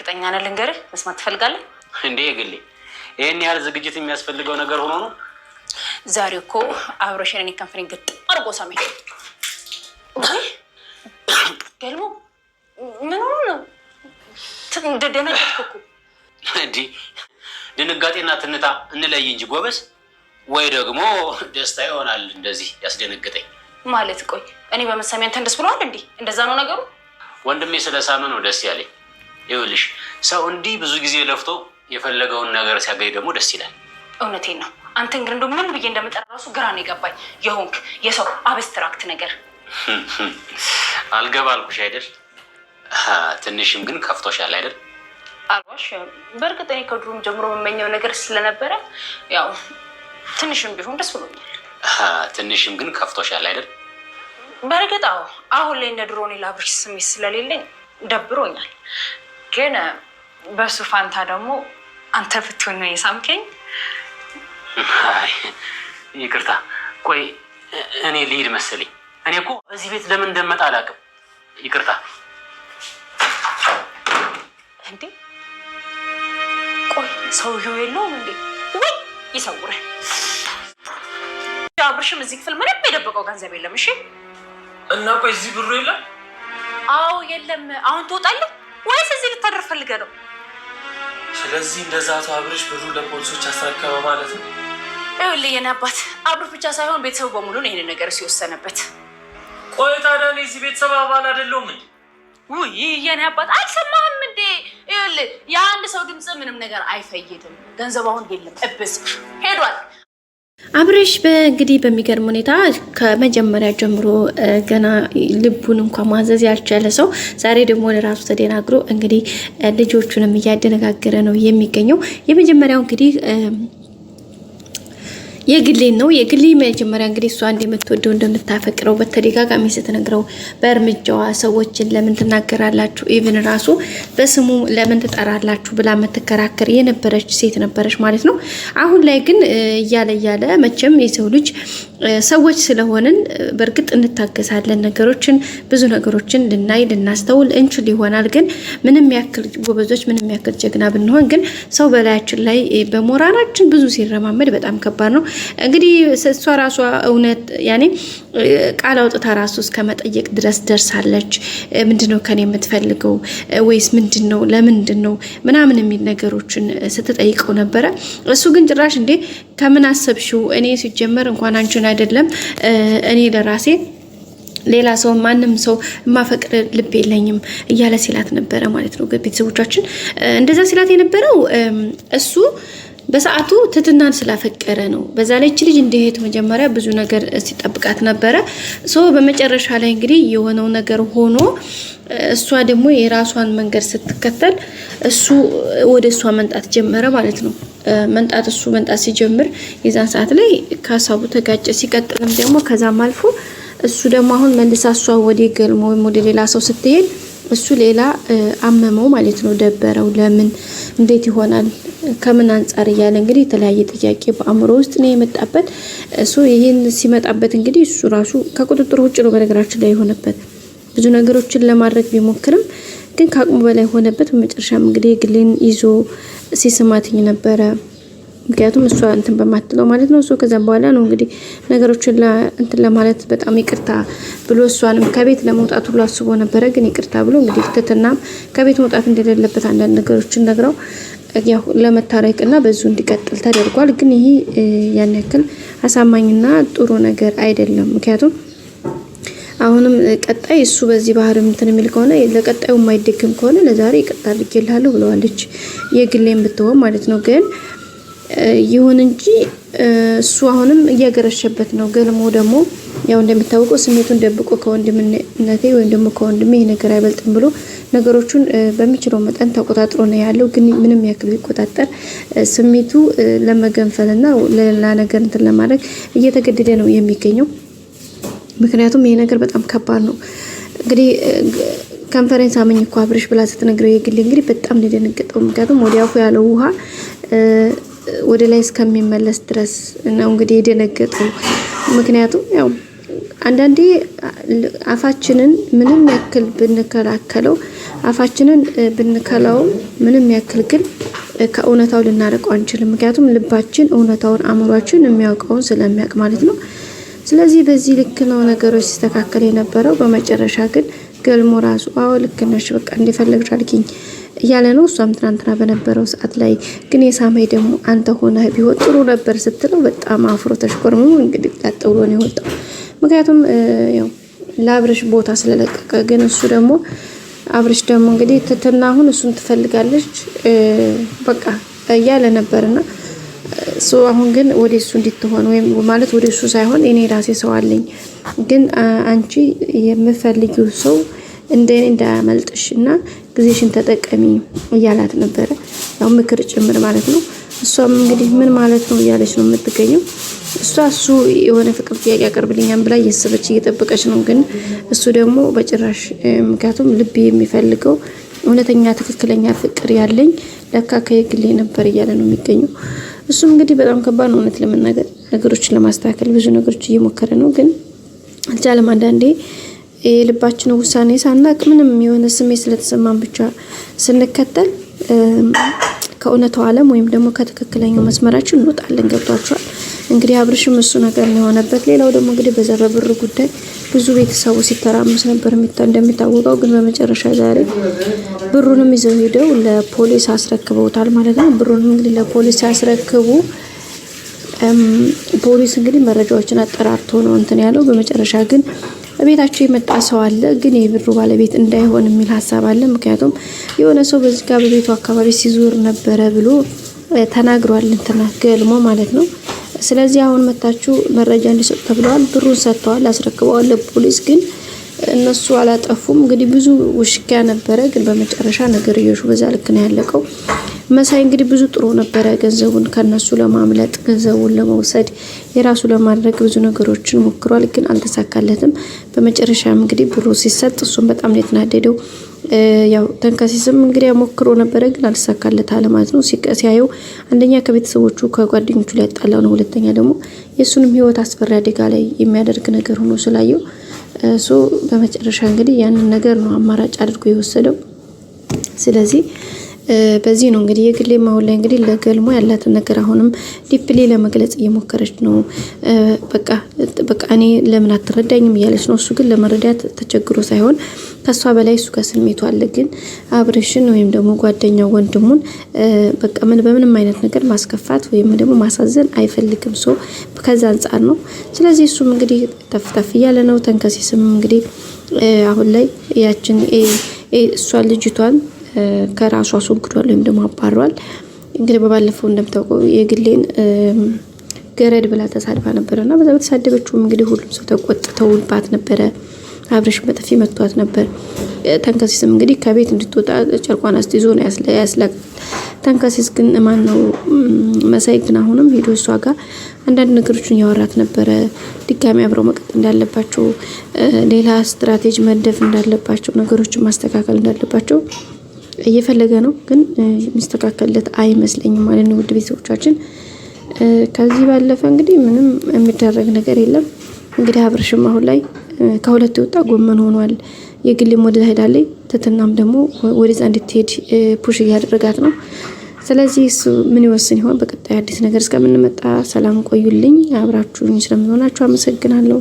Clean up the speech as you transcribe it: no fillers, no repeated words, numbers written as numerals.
እርግጠኛ ነህ? ልንገርህ፣ መስማት ትፈልጋለህ እንዴ? የግሌ ይሄን ያህል ዝግጅት የሚያስፈልገው ነገር ሆኖ ነው? ዛሬ እኮ አብረሽን እኔ ከንፈሬን ግጥም አድርጎ ሳመኝ። ገልሞ ምን ሆኖ ነው? ደነገጥኩ እኮ። እንዲህ ድንጋጤና ትንታ እንለይ እንጂ ጎበዝ። ወይ ደግሞ ደስታ ይሆናል እንደዚህ ያስደነገጠኝ ማለት። ቆይ እኔ በመሳሜ አንተን ደስ ብሎሃል እንዴ? እንደዛ ነው ነገሩ? ወንድሜ ስለሳመ ነው ደስ ያለኝ። ይኸውልሽ ሰው እንዲህ ብዙ ጊዜ ለፍቶ የፈለገውን ነገር ሲያገኝ ደግሞ ደስ ይላል። እውነቴን ነው። አንተን ግን እንደው ምን ብዬ እንደምጠራ እራሱ ግራ ነው የገባኝ። የሆንክ የሰው አብስትራክት ነገር አልገባ አልኩሽ አይደል? ትንሽም ግን ከፍቶሻል አይደል? አልዋሽ። በእርግጥ እኔ ከድሮም ጀምሮ የምመኘው ነገር ስለነበረ ያው ትንሽም ቢሆን ደስ ብሎኛል። ትንሽም ግን ከፍቶሻል አይደል? በእርግጥ አዎ፣ አሁን ላይ እንደ ድሮ እኔ ለአብርሽ ስሜት ስለሌለኝ ደብሮኛል። ግን በሱ ፋንታ ደግሞ አንተ ብትሆን ነው የሳምከኝ። ይቅርታ፣ ቆይ እኔ ልሂድ መሰለኝ። እኔ እኮ እዚህ ቤት ለምን እንደመጣ አላውቅም። ይቅርታ። እንዴ ቆይ ሰውዬው የለውም እንዴ? ወይ ይሰውራል። አብርሽም እዚህ ክፍል ምንም የደበቀው ገንዘብ የለም። እሺ እና ቆይ እዚህ ብሩ የለም? አዎ የለም። አሁን ትወጣለህ ወይስ እዚህ ልታደር ፈልገህ ነው? ስለዚህ እንደዛ አቶ አብርሽ ብሩን ለፖሊሶች አስረከበ ማለት ነው? ይኸውልህ የኔ አባት፣ አብርሽ ብቻ ሳይሆን ቤተሰቡ በሙሉ ነው ይሄንን ነገር ሲወሰነበት። ቆይ ታዲያ እኔ እዚህ ቤተሰብ አባል አይደለሁም እንዴ? ውይ የኔ አባት አልሰማህም እንዴ? ይኸውልህ የአንድ ሰው ድምፅ ምንም ነገር አይፈይድም። ገንዘብ አሁን የለም፣ እብስ ሄዷል። አብርሽ በእንግዲህ በሚገርም ሁኔታ ከመጀመሪያ ጀምሮ ገና ልቡን እንኳን ማዘዝ ያልቻለ ሰው ዛሬ ደግሞ ለራሱ ተደናግሮ እንግዲህ ልጆቹንም እያደነጋገረ ነው የሚገኘው። የመጀመሪያው እንግዲህ የግሌን ነው። የግሌ መጀመሪያ እንግዲህ እሷ እንደምትወደው እንደምታፈቅረው በተደጋጋሚ ስትነግረው በእርምጃዋ ሰዎችን ለምን ትናገራላችሁ፣ ኢቭን ራሱ በስሙ ለምን ትጠራላችሁ ብላ የምትከራከር የነበረች ሴት ነበረች ማለት ነው። አሁን ላይ ግን እያለ መቼም የሰው ልጅ ሰዎች ስለሆንን በእርግጥ እንታገሳለን። ነገሮችን ብዙ ነገሮችን ልናይ ልናስተውል እንችል ይሆናል። ግን ምንም ያክል ጎበዞች ምንም ያክል ጀግና ብንሆን ግን ሰው በላያችን ላይ በሞራላችን ብዙ ሲረማመድ በጣም ከባድ ነው። እንግዲህ እሷ ራሷ እውነት ያኔ ቃል አውጥታ ራሱ እስከ መጠየቅ ድረስ ደርሳለች። ምንድነው ከኔ የምትፈልገው ወይስ ምንድነው ለምንድነው ምናምን የሚል ነገሮችን ስትጠይቀው ነበረ። እሱ ግን ጭራሽ እንዴ ከምን አሰብሽው? እኔ ሲጀመር እንኳን አንቺን አይደለም እኔ ለራሴ ሌላ ሰው ማንም ሰው ማፈቅር ልብ የለኝም እያለ ሲላት ነበረ ማለት ነው። ቤተሰቦቻችን እንደዛ ሲላት የነበረው እሱ በሰዓቱ ትትናን ስላፈቀረ ነው። በዛ ላይ እቺ ልጅ እንደሄት መጀመሪያ ብዙ ነገር ሲጠብቃት ነበረ። በመጨረሻ ላይ እንግዲህ የሆነው ነገር ሆኖ እሷ ደግሞ የራሷን መንገድ ስትከተል እሱ ወደ እሷ መንጣት ጀመረ ማለት ነው። እሱ መንጣት ሲጀምር የዛን ሰዓት ላይ ከሀሳቡ ተጋጨ። ሲቀጥልም ደግሞ ከዛም አልፎ እሱ ደግሞ አሁን መልሳ እሷ ወደ ገልሞ ወይም ወደ ሌላ ሰው ስትሄድ እሱ ሌላ አመመው ማለት ነው። ደበረው። ለምን እንዴት ይሆናል ከምን አንፃር እያለ እንግዲህ የተለያየ ጥያቄ በአእምሮ ውስጥ ነው የመጣበት። ይሄን ሲመጣበት እንግዲህ እሱ ራሱ ከቁጥጥር ውጭ ነው በነገራችን ላይ የሆነበት። ብዙ ነገሮችን ለማድረግ ቢሞክርም ግን ከአቅሙ በላይ ሆነበት። በመጨረሻም እንግዲህ ግሌን ይዞ ሲስማትኝ ነበረ። ምክንያቱም እሷ እንትን በማትለው ማለት ነው። ከዛም በኋላ ነው እንግዲህ ነገሮችን እንትን ለማለት በጣም ይቅርታ ብሎ እሷንም ከቤት ለመውጣት ሁሉ አስቦ ነበረ። ግን ይቅርታ ብሎ እንግዲህ ትትናም ከቤት መውጣት እንደሌለበት አንዳንድ ነገሮችን ነግረው ያው ለመታረቅና በዙ እንዲቀጥል ተደርጓል። ግን ይሄ ያን ያክል አሳማኝና ጥሩ ነገር አይደለም። ምክንያቱም አሁንም ቀጣይ እሱ በዚህ ባህር እንትን የሚል ከሆነ ለቀጣዩ የማይደግም ከሆነ ለዛሬ ይቅርታ አድርጌልሃለሁ ብለዋለች። የግሌን ብትሆን ማለት ነው። ግን ይሁን እንጂ እሱ አሁንም እያገረሸበት ነው። ገልሞ ደግሞ ያው እንደሚታወቀው ስሜቱን ደብቆ ከወንድምነቴ ወይም ደግሞ ከወንድሜ ይሄ ነገር አይበልጥም ብሎ ነገሮቹን በሚችለው መጠን ተቆጣጥሮ ነው ያለው። ግን ምንም ያክል ቢቆጣጠር ስሜቱ ለመገንፈልና ለሌላ ነገር እንትን ለማድረግ እየተገደደ ነው የሚገኘው። ምክንያቱም ይሄ ነገር በጣም ከባድ ነው። እንግዲህ ኮንፈረንስ አመኝ እኮ አብርሽ ብላ ስትነግረው የግሌ እንግዲህ በጣም ነው የደነገጠው። ምክንያቱም ወዲያው ያለው ውሃ ወደ ላይ እስከሚመለስ ድረስ ነው እንግዲህ የደነገጠው። ምክንያቱም ያው አንዳንዴ አፋችንን ምንም ያክል ብንከላከለው አፋችንን ብንከላው ምንም ያክል ግን ከእውነታው ልናርቀው አንችልም። ምክንያቱም ልባችን እውነታውን አእምሯችን የሚያውቀውን ስለሚያውቅ ማለት ነው። ስለዚህ በዚህ ልክ ነው ነገሮች ሲስተካከል የነበረው። በመጨረሻ ግን ገልሞ ራሱ አዎ ልክ ነሽ በቃ እንደፈለግሽ አልኪኝ እያለ ነው። እሷም ትናንትና በነበረው ሰዓት ላይ ግን የሳመኝ ደግሞ አንተ ሆነ ቢሆን ጥሩ ነበር ስትለው በጣም አፍሮ ተሽኮርሞ እንግዲህ ላጠውሎ ነው የወጣው። ምክንያቱም ያው ለአብርሽ ቦታ ስለለቀቀ ግን እሱ ደግሞ አብርሽ ደግሞ እንግዲህ ትትና አሁን እሱን ትፈልጋለች በቃ እያለ ነበርና እሱ አሁን ግን ወደ እሱ እንድትሆን ወይም ማለት ወደ እሱ ሳይሆን እኔ ራሴ ሰው አለኝ ግን አንቺ የምፈልጊው ሰው እንደኔ እንዳያመልጥሽ እና ጊዜሽን ተጠቀሚ እያላት ነበረ። ያው ምክር ጭምር ማለት ነው። እሷም እንግዲህ ምን ማለት ነው እያለች ነው የምትገኘው። እሱ የሆነ ፍቅር ጥያቄ ያቀርብልኛል ብላ እየሰበች እየጠበቀች ነው። ግን እሱ ደግሞ በጭራሽ ምክንያቱም ልብ የሚፈልገው እውነተኛ ትክክለኛ ፍቅር ያለኝ ለካ ከየግሌ ነበር እያለ ነው የሚገኘው። እሱም እንግዲህ በጣም ከባድ ነው እውነት ለመናገር ነገሮችን ለማስተካከል ብዙ ነገሮች እየሞከረ ነው ግን አልቻለም። አንዳንዴ የልባችን ውሳኔ ሳናቅ ምንም የሆነ ስሜት ስለተሰማን ብቻ ስንከተል ከእውነታው ዓለም ወይም ደግሞ ከትክክለኛው መስመራችን እንወጣለን። ገብቷቸዋል። እንግዲህ አብርሽም እሱ ነገር ነው የሆነበት። ሌላው ደግሞ እንግዲህ በዘረ ብር ጉዳይ ብዙ ቤተሰቡ ሲተራመስ ነበር እንደሚታወቀው። ግን በመጨረሻ ዛሬ ብሩንም ይዘው ሄደው ለፖሊስ አስረክበውታል ማለት ነው። ብሩንም እንግዲህ ለፖሊስ ያስረክቡ ፖሊስ እንግዲህ መረጃዎችን አጠራርቶ ነው እንትን ያለው። በመጨረሻ ግን ቤታቸው የመጣ ሰው አለ ግን የብሩ ባለቤት እንዳይሆን የሚል ሀሳብ አለ። ምክንያቱም የሆነ ሰው በዚህ ጋር በቤቱ አካባቢ ሲዞር ነበረ ብሎ ተናግሯል እንትና ገልሞ ማለት ነው። ስለዚህ አሁን መታችሁ መረጃ እንዲሰጡ ተብለዋል። ብሩን ሰጥተዋል አስረክበዋል ለፖሊስ። ግን እነሱ አላጠፉም። እንግዲህ ብዙ ውሽኪያ ነበረ ግን በመጨረሻ ነገር እየሹ በዛ ልክ ነው ያለቀው። መሳይ እንግዲህ ብዙ ጥሩ ነበረ ገንዘቡን ከነሱ ለማምለጥ ገንዘቡን ለመውሰድ የራሱ ለማድረግ ብዙ ነገሮችን ሞክሯል ግን አልተሳካለትም። በመጨረሻም እንግዲህ ብሩ ሲሰጥ እሱም በጣም ነው የተናደደው። ያው ተንከሲስም እንግዲህ ሞክሮ ነበረ ግን አልተሳካለት አለ ማለት ነው። ሲያየው አንደኛ ከቤተሰቦቹ ከጓደኞቹ ላይ ያጣላው ነው፣ ሁለተኛ ደግሞ የሱንም ህይወት አስፈሪ አደጋ ላይ የሚያደርግ ነገር ሆኖ ስላየው በመጨረሻ እንግዲህ ያንን ነገር ነው አማራጭ አድርጎ የወሰደው። ስለዚህ በዚህ ነው እንግዲህ የግሌ ማሁን ላይ እንግዲህ ለገልሞ ያላትን ነገር አሁንም ዲፕሊ ለመግለጽ እየሞከረች ነው። በቃ እኔ ለምን አትረዳኝም እያለች ነው። እሱ ግን ለመረዳት ተቸግሮ ሳይሆን ከሷ በላይ እሱ ጋር ስሜቱ አለ። ግን አብርሽን ወይም ደግሞ ጓደኛው ወንድሙን በቃ በምንም አይነት ነገር ማስከፋት ወይም ደግሞ ማሳዘን አይፈልግም። ከዛ አንፃር ነው። ስለዚህ እሱም እንግዲህ ተፍተፍ እያለ ነው። ተንከሲስም እንግዲህ አሁን ላይ ያችን እሷ ልጅቷን ከራሱ አስወግዷል ወይም ደግሞ አባሯል። እንግዲህ በባለፈው እንደምታውቀው የግሌን ገረድ ብላ ተሳድባ ነበርና በዛ በተሳደበችው እንግዲህ ሁሉም ሰው ተቆጥተውባት ነበረ። አብርሽ በጥፊ መቷት ነበር። ተንከሲስም እንግዲህ ከቤት እንድትወጣ ጨርቋን አስይዞ ነው ያስለቀ። ተንከሲስ ግን ማን ነው መሳይ ግን አሁንም ሄዶ እሷ ጋር አንዳንድ ነገሮችን ያወራት ነበረ። ድጋሚ አብረው መቀጠል እንዳለባቸው፣ ሌላ ስትራቴጂ መደፍ እንዳለባቸው፣ ነገሮችን ማስተካከል እንዳለባቸው እየፈለገ ነው። ግን የሚስተካከልለት አይመስለኝም ማለት ነው። ውድ ቤተሰቦቻችን ከዚህ ባለፈ እንግዲህ ምንም የሚደረግ ነገር የለም። እንግዲህ አብርሽም አሁን ላይ ከሁለት የወጣ ጎመን ሆኗል። የግሌም ወደ ሄዳለች ትትናም ደግሞ ወደዛ እንድትሄድ ፑሽ እያደረጋት ነው። ስለዚህ እሱ ምን ይወስን ይሆን? በቀጣይ አዲስ ነገር እስከምንመጣ ሰላም ቆዩልኝ። አብራችሁኝ ስለምትሆናችሁ አመሰግናለሁ።